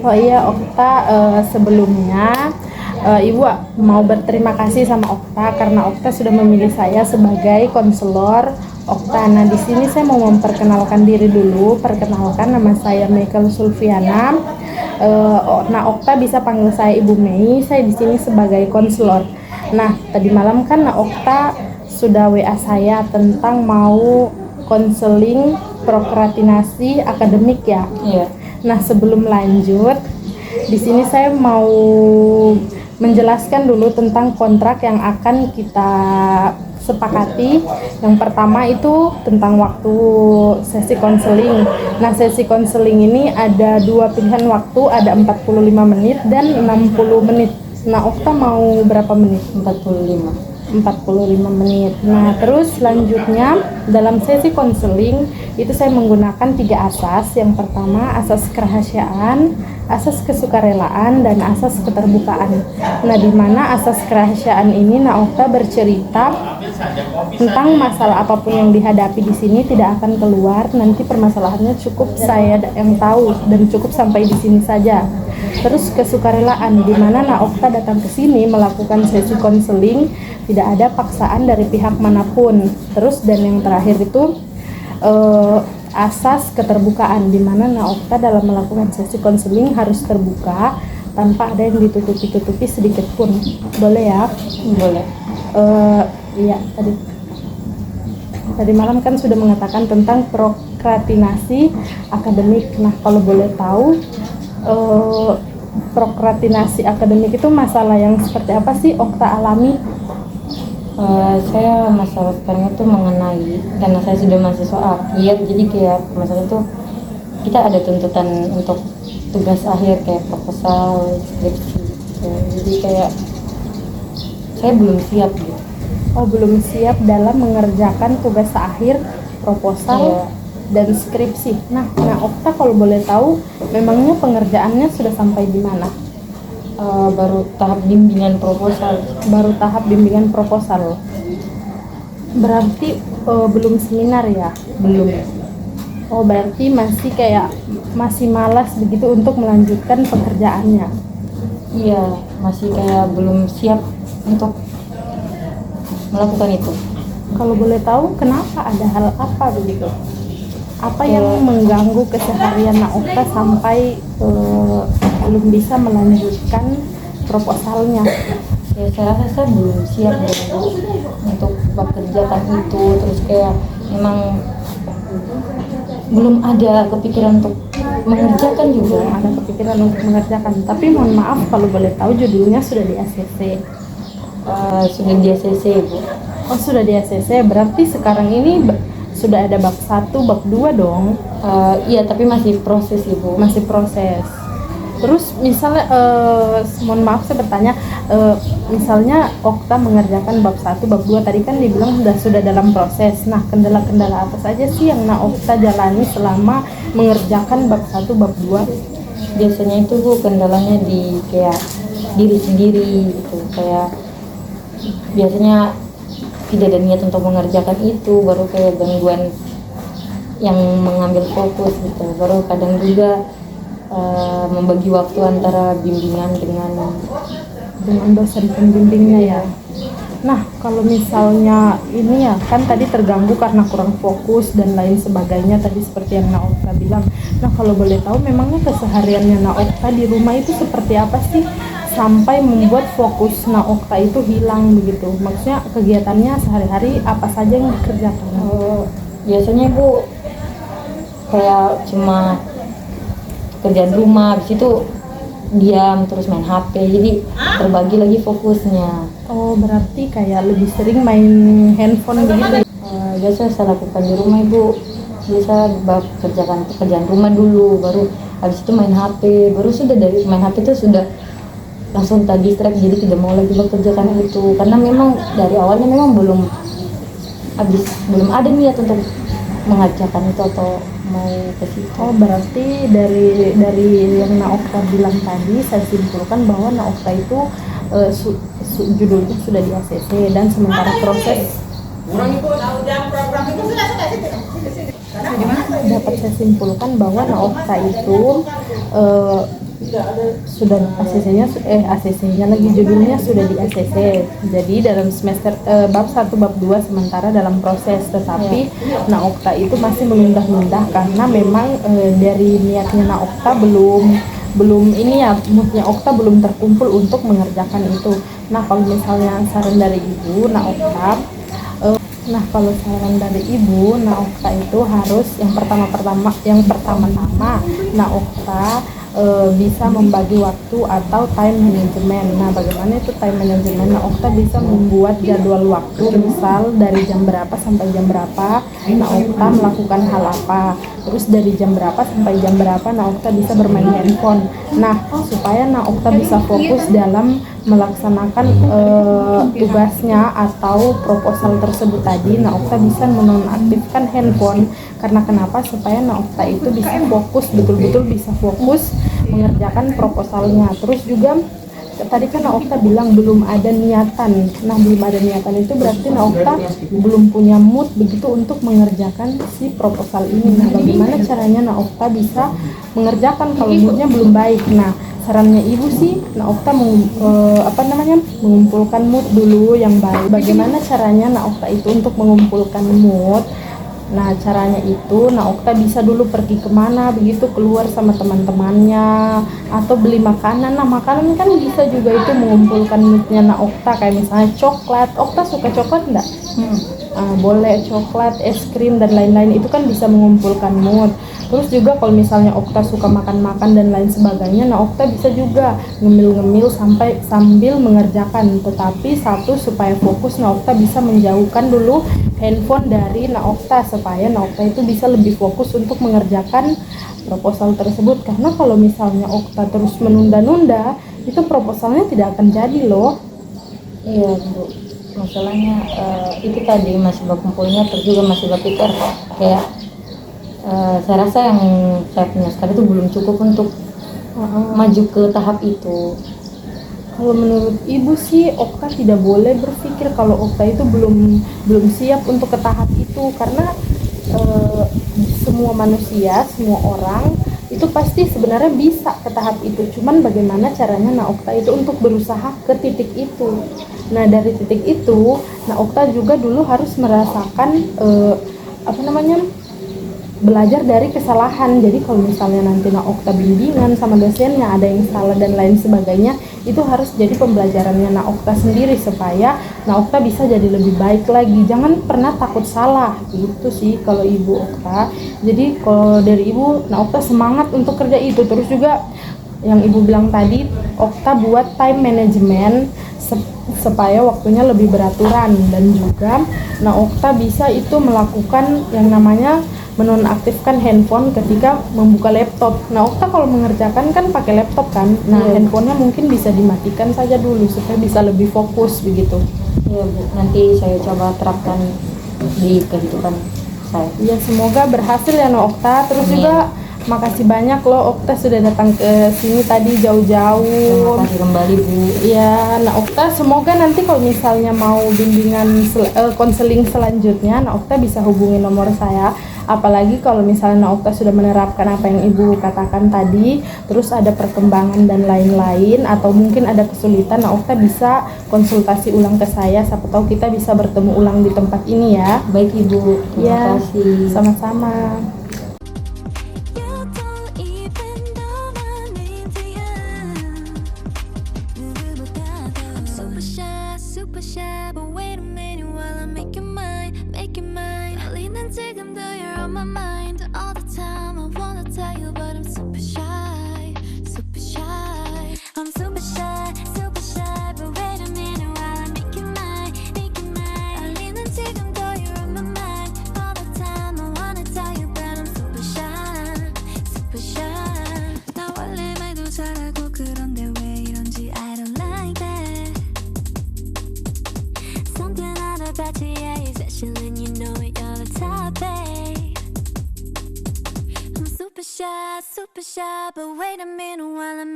Oh iya Okta, sebelumnya Ibu mau berterima kasih sama Okta karena Okta sudah memilih saya sebagai konselor Okta. Nah, di sini saya mau memperkenalkan diri dulu. Perkenalkan, nama saya Michael Sulfiana. Nah, Okta bisa panggil saya Ibu Mei. Saya di sini sebagai konselor. Nah, tadi malam kan Okta sudah WA saya tentang mau konseling prokrastinasi akademik ya. Iya. Nah, sebelum lanjut, di sini saya mau menjelaskan dulu tentang kontrak yang akan kita sepakati. Yang pertama itu tentang waktu sesi konseling. Nah, sesi konseling ini ada dua pilihan waktu, ada 45 menit dan 60 menit. Nah, Okta mau berapa menit? 45 menit. Nah, terus selanjutnya dalam sesi konseling itu saya menggunakan 3 asas. Yang pertama asas kerahasiaan, asas kesukarelaan, dan asas keterbukaan. Nah, di mana asas kerahasiaan ini Okta bercerita tentang masalah apapun yang dihadapi di sini tidak akan keluar. Nanti permasalahannya cukup saya yang tahu dan cukup sampai di sini saja. Terus kesukarelaan, di mana Okta datang ke sini melakukan sesi konseling, tidak ada paksaan dari pihak manapun. Terus dan yang terakhir itu asas keterbukaan, di mana Okta dalam melakukan sesi konseling harus terbuka tanpa ada yang ditutupi-tutupi sedikit pun. Boleh ya? Boleh. Iya, tadi malam kan sudah mengatakan tentang prokrastinasi akademik. Nah, kalau boleh tahu prokrastinasi akademik itu masalah yang seperti apa sih Okta alami? Saya masalah sekarang itu mengenai, karena saya sudah mahasiswa akhir, jadi kayak masalah itu kita ada tuntutan untuk tugas akhir kayak proposal, skripsi gitu. Jadi kayak saya belum siap gitu. Oh, belum siap dalam mengerjakan tugas akhir, proposal, Iya. dan skripsi. Nah, Okta kalau boleh tahu, memangnya pengerjaannya sudah sampai di mana? Baru tahap bimbingan proposal. Baru tahap bimbingan proposal. Berarti belum seminar ya? Belum. Oh, berarti masih malas begitu untuk melanjutkan pekerjaannya. Iya, masih kayak belum siap untuk melakukan itu. Kalau boleh tahu, kenapa, ada hal apa begitu? Apa yang mengganggu keseharian Okta sampai belum bisa melanjutkan proposalnya? Ya, saya rasa saya belum siap untuk bekerjakan itu. Terus kayak memang belum ada kepikiran untuk mengerjakan juga. Belum ada kepikiran untuk mengerjakan. Tapi mohon maaf kalau boleh tahu, judulnya sudah di ACC. Sudah di ACC, Bu. Oh, sudah di ACC, berarti sekarang ini sudah ada bab 1, bab 2 dong. Iya, tapi masih proses, Ibu. Masih proses. Terus misalnya mohon maaf saya bertanya, misalnya Okta mengerjakan bab 1, bab 2 tadi kan dibilang sudah dalam proses. Nah, kendala-kendala apa saja sih yang Okta jalani selama mengerjakan bab 1, bab 2? Biasanya itu, Bu, kendalanya di kayak diri sendiri gitu. Kayak biasanya tidak ada niat untuk mengerjakan itu, baru kayak gangguan yang mengambil fokus gitu. Baru kadang juga membagi waktu antara bimbingan dengan dosen pembimbingnya ya. Nah, kalau misalnya ini ya kan tadi terganggu karena kurang fokus dan lain sebagainya tadi seperti yang Okta bilang. Nah, kalau boleh tahu memangnya kesehariannya Okta di rumah itu seperti apa sih sampai membuat fokus Okta itu hilang begitu? Maksudnya kegiatannya sehari-hari apa saja yang dikerjakan? Biasanya, Bu, kayak cuma kerjaan rumah, habis itu diam terus main HP, jadi terbagi lagi fokusnya. Oh, berarti kayak lebih sering main handphone begitu? Biasa saya lakukan di rumah, Ibu. Biasa kerjakan pekerjaan rumah dulu, baru habis itu main HP, baru sudah dari main HP itu sudah langsung tadi distract, jadi tidak mau lagi bekerjakan itu, karena memang dari awalnya memang belum ada niat untuk mengerjakan itu atau mau ke situ. Oh, berarti dari yang Okta bilang tadi saya simpulkan bahwa Okta itu judulnya sudah di ACC dan sementara proses dapat saya simpulkan bahwa Okta itu sudah ACC-nya lagi judulnya sudah di ACC. Jadi dalam semester bab 1 bab 2 sementara dalam proses, tetapi Naokta itu masih menunda-nunda karena memang dari niatnya Naokta belum ini ya, moodnya Okta belum terkumpul untuk mengerjakan itu. Nah kalau misalnya saran dari ibu Naokta, Naokta itu harus yang pertama-tama Naokta bisa membagi waktu atau time management. Nah, bagaimana itu time management? Naokta bisa membuat jadwal waktu, misal dari jam berapa sampai jam berapa Naokta melakukan hal apa. Terus dari jam berapa sampai jam berapa Naokta bisa bermain handphone. Nah, supaya Naokta bisa fokus dalam melaksanakan tugasnya atau proposal tersebut tadi, Naokta bisa menonaktifkan handphone. Karena kenapa? Supaya Naokta itu bisa fokus, betul-betul bisa fokus mengerjakan proposalnya. Terus juga tadi kan Naokta bilang belum ada niatan. Nah, belum ada niatan itu berarti Naokta belum punya mood begitu untuk mengerjakan si proposal ini. Nah, bagaimana caranya Naokta bisa mengerjakan kalau moodnya belum baik? Nah, sarannya ibu sih Naokta mengumpulkan mood dulu yang baik. Bagaimana caranya Naokta itu untuk mengumpulkan mood? Nah, caranya itu Naokta bisa dulu pergi kemana begitu, keluar sama teman-temannya atau beli makanan. Nah, makanan kan bisa juga itu mengumpulkan moodnya Naokta, kayak misalnya coklat. Okta suka coklat enggak? Boleh coklat, es krim dan lain-lain, itu kan bisa mengumpulkan mood. Terus juga kalau misalnya Okta suka makan-makan dan lain sebagainya, nah Okta bisa juga ngemil-ngemil sambil mengerjakan. Tetapi satu, supaya fokus, nah Okta bisa menjauhkan dulu handphone dari Naokta supaya Naokta itu bisa lebih fokus untuk mengerjakan proposal tersebut. Karena kalau misalnya Okta terus menunda-nunda, itu proposalnya tidak akan jadi loh. Iya Bu, masalahnya itu tadi masih berkumpulnya, terus juga masih berpikir kayak saya rasa yang saya punya sekarang itu belum cukup untuk maju ke tahap itu. Kalau menurut ibu sih Okta tidak boleh berpikir kalau Okta itu belum siap untuk ke tahap itu, karena semua manusia, semua orang itu pasti sebenarnya bisa ke tahap itu. Cuman bagaimana caranya Okta itu untuk berusaha ke titik itu. Nah, dari titik itu Okta juga dulu harus merasakan belajar dari kesalahan. Jadi kalau misalnya nanti Okta bimbingan sama dosennya ada yang salah dan lain sebagainya, itu harus jadi pembelajarannya Okta sendiri supaya Okta bisa jadi lebih baik lagi. Jangan pernah takut salah, gitu sih kalau ibu Okta. Jadi kalau dari ibu, Okta semangat untuk kerja itu. Terus juga yang ibu bilang tadi, Okta buat time management supaya waktunya lebih beraturan, dan juga Okta bisa itu melakukan yang namanya menonaktifkan handphone ketika membuka laptop. Okta kalau mengerjakan kan pakai laptop kan. Handphonenya mungkin bisa dimatikan saja dulu supaya bisa lebih fokus begitu. Iya Bu, nanti saya coba terapkan di kehidupan saya. Ya, semoga berhasil ya Okta. Terus juga makasih banyak loh Okta sudah datang ke sini tadi jauh-jauh. Terima kasih kembali Bu. Ya, Okta semoga nanti kalau misalnya mau bimbingan konseling selanjutnya, Okta bisa hubungi nomor saya. Apalagi kalau misalnya Okta sudah menerapkan apa yang ibu katakan tadi, terus ada perkembangan dan lain-lain, atau mungkin ada kesulitan, Okta bisa konsultasi ulang ke saya. Siapa tahu kita bisa bertemu ulang di tempat ini ya. Baik Ibu, terima kasih. Sama-sama. Super shy, but wait a minute while I make you mine. 달리는 지금도 you're on my mind all the time. I wanna tell you, but I'm super shy, super shy. I'm super shy, but wait a minute while I make you mine. 달리는 지금도 you're on my mind all the time. I wanna tell you, but I'm super shy, super shy. 나 원래 말도 잘하고 그런데 왜 이런지 I don't like that. Something out about you, yeah, you're special and you know it, you're the top, babe. I'm super shy, but wait a minute while I'm